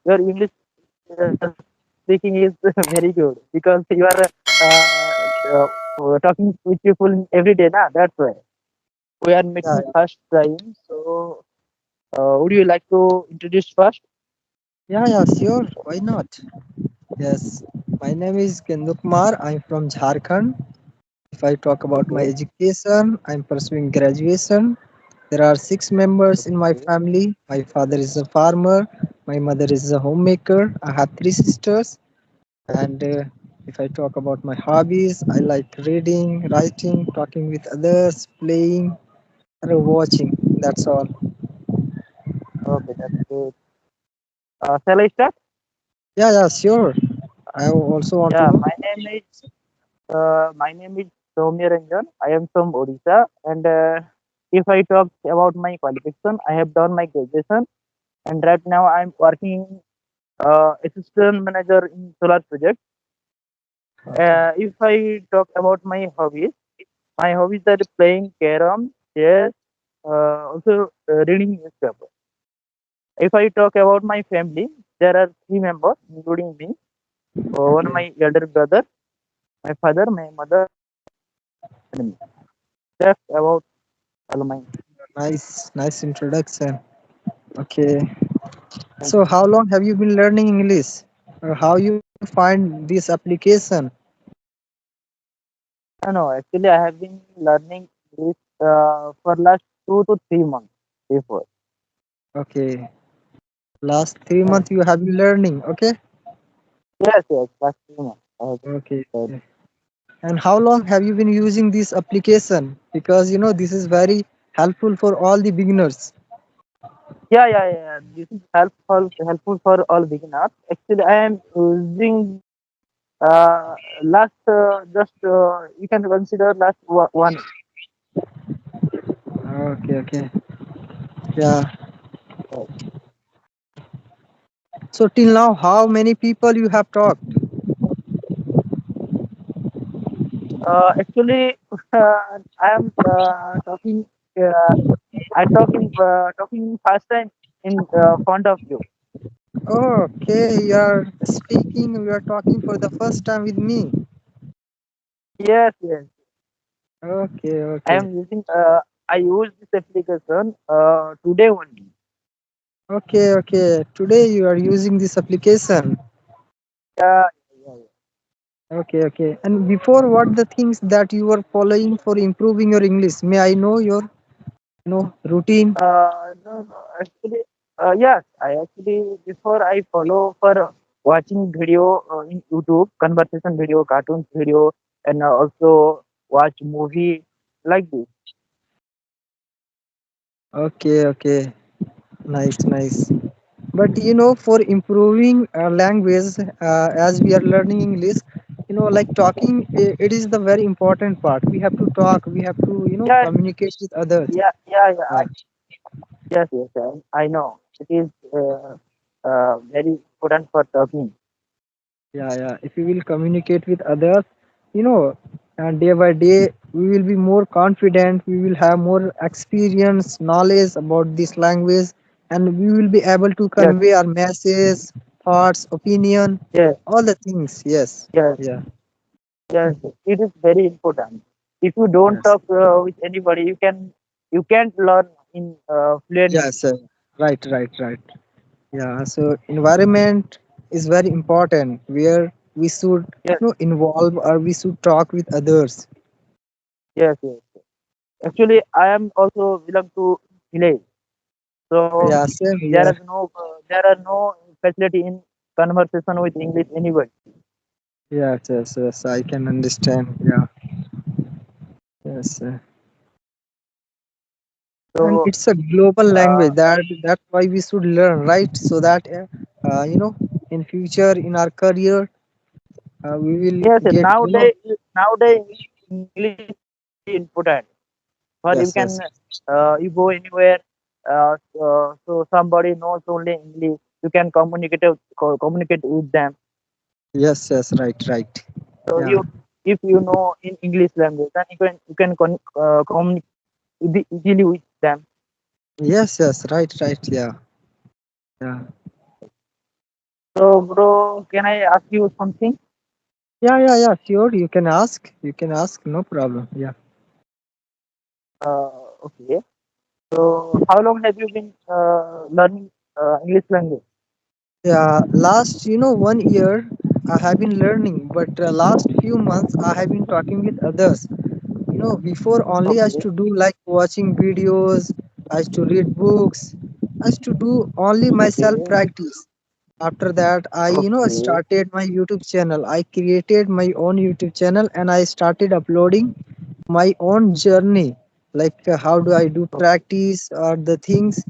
Your English speaking is very good because you are talking with people every day, na? That's why we are Yeah, meeting first time. So, would you like to introduce first? yeah, yeah, sure. Why not? Yes, my name is Gendo Kumar. I'm from Jharkhand. If I talk about my Okay. education, I'm pursuing graduation. There are six members in my Okay. family. My father is a farmer. My mother is a homemaker. I have three sisters. And if I talk about my hobbies, I like reading, writing, talking with others, playing, and watching. That's all. Okay, that's good. Shall I start? Yeah, yeah, sure. I also want to Yeah, know. my name is Soumya Ranjan. I am from Odisha, and if I talk about my qualification, I have done my graduation, and right now I'm working assistant manager in solar project. Okay. If I talk about my hobbies are playing carom, chess, also reading newspaper. If I talk about my family, there are three members, including me. One Okay. my elder brother, my father, my mother, and me. That's about all my. Nice, nice introduction. Okay. So, how long have you been learning English? Or how you find this application? No, actually, I have been learning this for last 2 to 3 months before. Okay. Last 3 months Uh, you have been learning. Okay. yes, yes, last 3 months. I have Okay. learned. Okay. And how long have you been using this application? Because this is very helpful for all the beginners. Yeah, yeah, yeah. This is helpful for all beginners. Actually, I am using this last just you can consider last 1 year. Okay. Okay. Yeah. So till now, how many people you have talked? Actually, I am talking. Uh, I talking first time in front of you. Okay, you are speaking. You are talking for the first time with me. Yes, yes. Okay. I Okay. am using. I use this application today only. Okay. Okay. Today you are using this application. Yeah, yeah, yeah. Okay. Okay. And before, what the things that you were following for improving your English? May I know your routine? No, no, actually, yes, I actually before I follow for watching video in YouTube, conversation video, cartoons video, and also watch movie like this. Okay. Okay. Nice. Nice. But for improving language, as we are learning English, like talking, it is the very important part. We have to talk. We have to Yeah, communicate with others. yeah, yeah, yeah. Yeah. Yes, yes, I know. It is very important for talking. Yeah, yeah. If we will communicate with others, and day by day, we will be more confident. We will have more experience, knowledge about this language, and we will be able to Yes, convey our message, thoughts, opinion, yes, all the things. Yes. yes, Yeah. yes. It is very important. If you don't Yes. talk with anybody, you can't learn in fluently. Yes. Right. Right. Right. Yeah. So environment is very important where we should Yes, involve or we should talk with others. yes, yes. Actually, I am also belong to village, so Yeah. Same there here. is there are no facility in conversation with English anybody. Yes. Yes. Yes. I can understand. Yeah. Yes. And So it's a global uh, language that's why we should learn, right? So that in future in our career we will yes, yes, get nowadays English is very important. For you yes, can yes, you go anywhere, so somebody knows only English. You can communicate with them. yes, yes, right, right. So Yeah, if you know in English language, then you can communicate easily with them. yes, yes, right, right. Yeah, yeah. So, bro, can I ask you something? Yeah, sure. You can ask. You can ask. No problem. Yeah. Okay. So, how long have you been learning English language? Yeah. Last, 1 year, I have been learning, but last few months, I have been talking with others. Before only I used Okay. to do like watching videos, I used to read books, I used to do only myself Okay. practice. After that, I Okay. started my YouTube channel. I created my own YouTube channel and I started uploading my own journey, like how do I do practice or the things.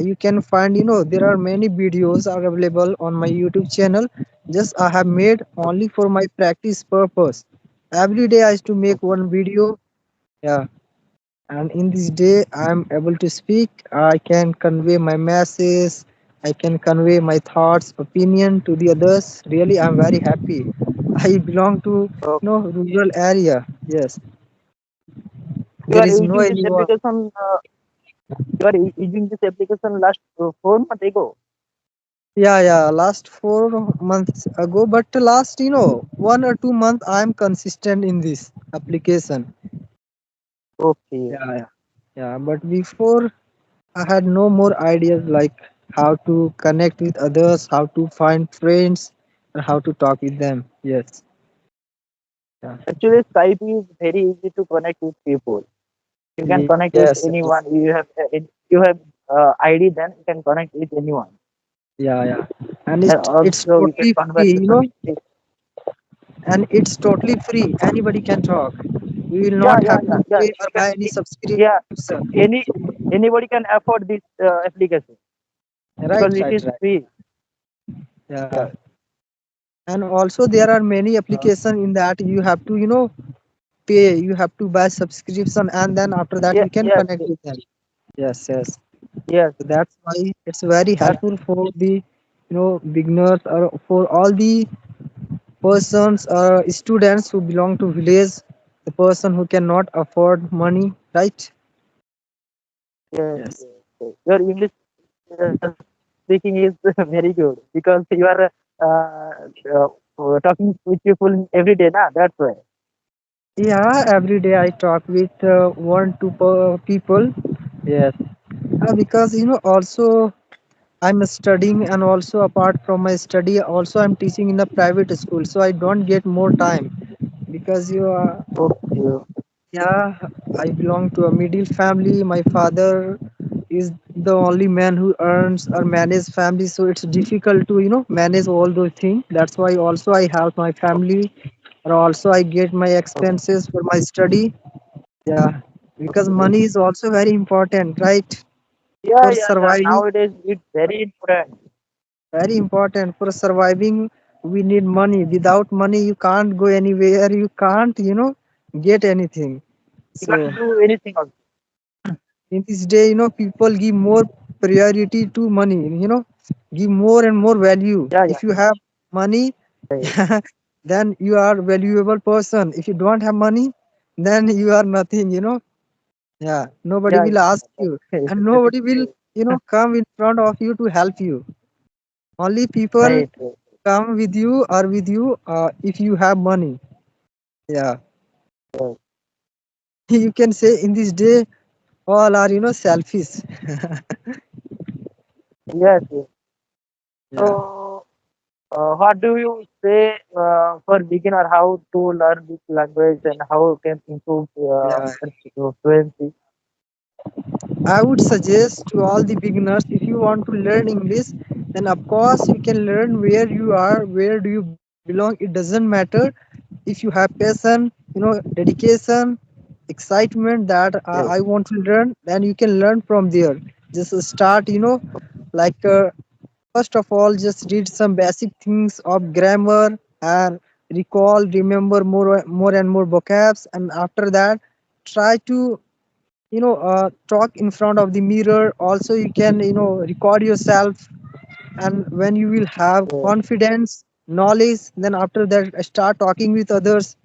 You can find, there are many videos are available on my YouTube channel. Just I have made only for my practice purpose. Every day I used to make Okay. one video. Yeah, and in this day I'm able to speak. I can convey my message, I can convey my thoughts, opinion to the others. Really, I'm very happy. I belong to, rural area. Yes, You there are is no using this anyone. application. You are using this application last 4 months ago. Yeah, last 4 months ago, but last, 1 or 2 months I'm consistent in this application. Okay. Yeah, but before I had no more ideas like how to connect with others, how to find friends, and how to talk with them. Yes. Yeah. Actually, Skype is very easy to connect with people. You can connect with Yes. anyone. You have ID, then you can connect with anyone. Yeah. And And it's also, you can totally free, conversation with people. and it's totally free. Anybody can talk. We will Yeah, not yeah, have yeah, to yeah. pay or You can, buy any yeah. subscription. Anybody can afford this application because Right, it right, is right. free. Yeah. Yeah. And also there are many applications in that you have to, pay. You have to buy subscription, and then after that Yeah. you can Yes. connect with them. Yes. Yes. So that's why it's very That's helpful for the, beginners or for all the persons or students who belong to village, the person who cannot afford money, right? yes. Yes. Yes. Yes. Your English speaking is very good because you are talking with people every day. Nah, that's why. Yeah, every day I talk with one two people. Yes. Because also I'm studying, and also apart from my study, also I'm teaching in a private school, so I don't get more time because Okay. yeah, I belong to a middle family. My father is the only man who earns or manage family, so it's difficult to manage all those things. That's why also I help my family, or also I get my Okay. expenses for my study. Yeah, because Okay. money is also very important, right? Yeah, For yeah, yeah. surviving, Nowadays, it's very important. very important for surviving. We need money. Without money, you can't go anywhere. You can't, get anything. You So can't do anything also. in this day, people give more priority to money, give more and more value. Yeah, yeah, If you have money, yeah, then you are valuable person. If you don't have money, then you are nothing, yeah, nobody yeah, will yeah. ask That, you, and that is nobody will true. come in front of you to help you. Only people Right, right, come with you or with you if you have money. Yeah. right. You can say in this day all are selfish. Yes, yes. Yeah. So, what do you say for beginner how to learn this language and how can improve Yeah, their fluency? I would suggest to all the beginners, if you want to learn English, then of course you can learn where you are, where do you belong. It doesn't matter. If you have passion, dedication, excitement that I Yes, want to learn, then you can learn from there. Just start, like first of all, just read some basic things of grammar and remember more and more vocabs, and after that, try to talk in front of the mirror. Also you can record yourself, and when you will have yes, confidence, knowledge, then after that start talking with others,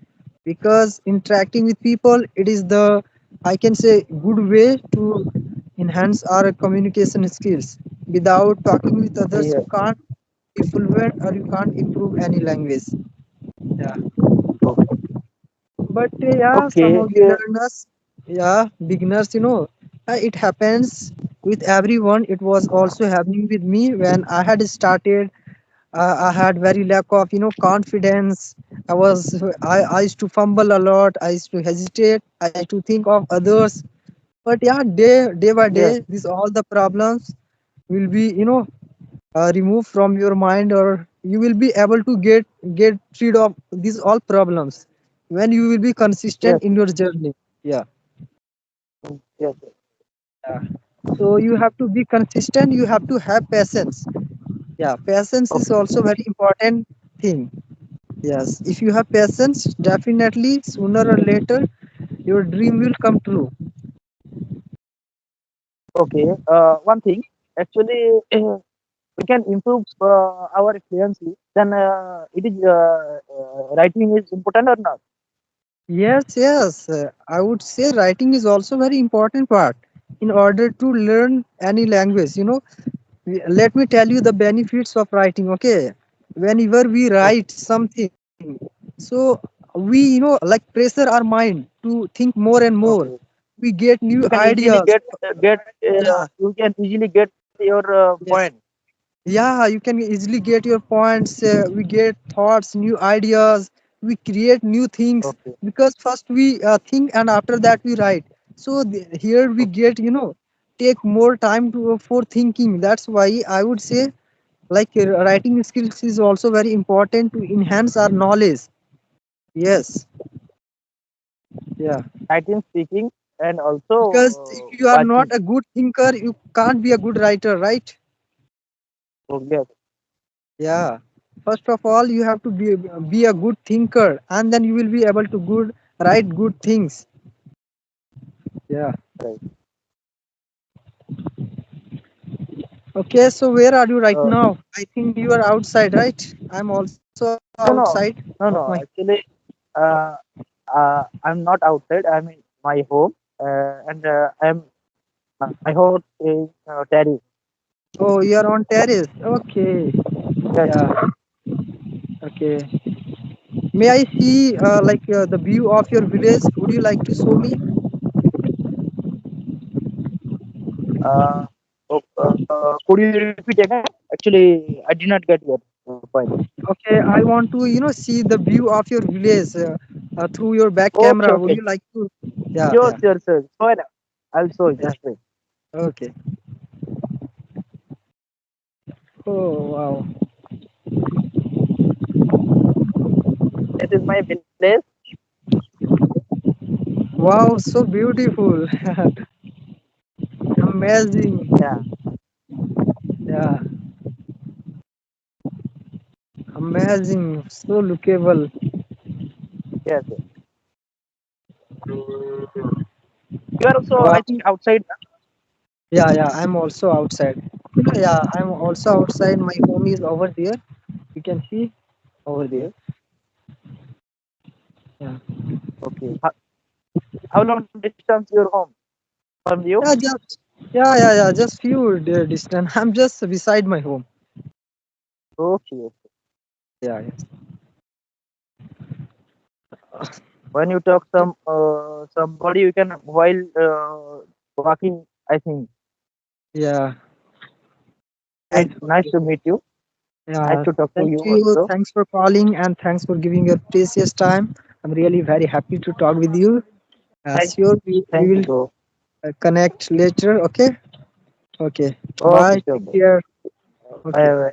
because interacting with people, it is the, I can say, good way to enhance our communication skills. Without talking with others, you yes, can't be fluent or you can't improve any language. Yeah. Okay. But yeah, some Okay. of the learners, yeah, beginners, it happens with everyone. It was also happening with me when I had started. I had very lack of confidence. I used to fumble a lot. I used to hesitate. I used to think of others. But yeah, day by Yes. day, these all the problems will be removed from your mind, or you will be able to get rid of these all problems when you will be Yes. consistent in your journey. Yeah. Yes. Yes. Yeah. So you have to be consistent. You have to have patience. Yeah, patience is Okay. also very important thing. Yes, if you have patience, definitely sooner or later your dream will come true. Okay. One thing. Actually, we can improve our fluency. Then it is writing is important or not? Yes, yes. I would say writing is also very important part in order to learn any language. Let me tell you the benefits of writing. Okay, whenever we Okay. write something, so we like pressure our mind to think more and more. Okay. We get new You can easily ideas. get. Yeah, You can easily get your yeah. point. Yeah, you can easily get your points. We get thoughts, new ideas. We create new things Okay. because first we think and after that we write. So here we Okay. get take more time to for thinking. That's why I would say like writing skills is also very important to enhance our knowledge. Yes, yeah. Writing, speaking, and Because if also you are not watching. a good thinker, you can't be a good writer, right? So yes. Yeah. First of all, you have to be a good thinker, and then you will be able to good write good things. Yeah. Right. Okay. So where are you right Uh, now? I think you are outside, right? I'm also outside no, no, of my. no. Actually, uh, I'm not outside. I'm in my home, and I'm my home is terrace. Oh, you are on terrace. Okay. Yes. Yeah. Okay. May I see like the view of your village? Would you like to show me? Uh, could you repeat again? Actually, I did not get your point. Okay. I want to see the view of your village through your back Okay, camera. Would okay. you like to? Yeah. Sure, Yeah. sure, sure. Fine. I'll show you. Yeah. Just wait. Okay. Oh wow. This is my village. Wow, so beautiful. Amazing. Yeah. Yeah, amazing. So lookable. Yes. Yes. You are also, Wow. I think, outside. Yeah, yeah, I'm also outside. Yeah, I'm also outside. My home is over there. You can see over there. Okay. Yeah. Okay. How long distance your home from you? Yeah, just yeah. Just few distance. I'm just beside my home. Okay. Okay. Yeah, yes. When you talk somebody, you can while walking. I think. Yeah. Nice, Right. nice Okay. to meet you. Nice Yeah. to talk to Thank you you. also. Thanks for calling and thanks for giving your precious time. I'm really very happy to talk with you. Thank, Sure, we thank you, will bro. connect later. Okay. Okay. Okay, Bye. sure, Take bro. care. Bye, Okay. bye.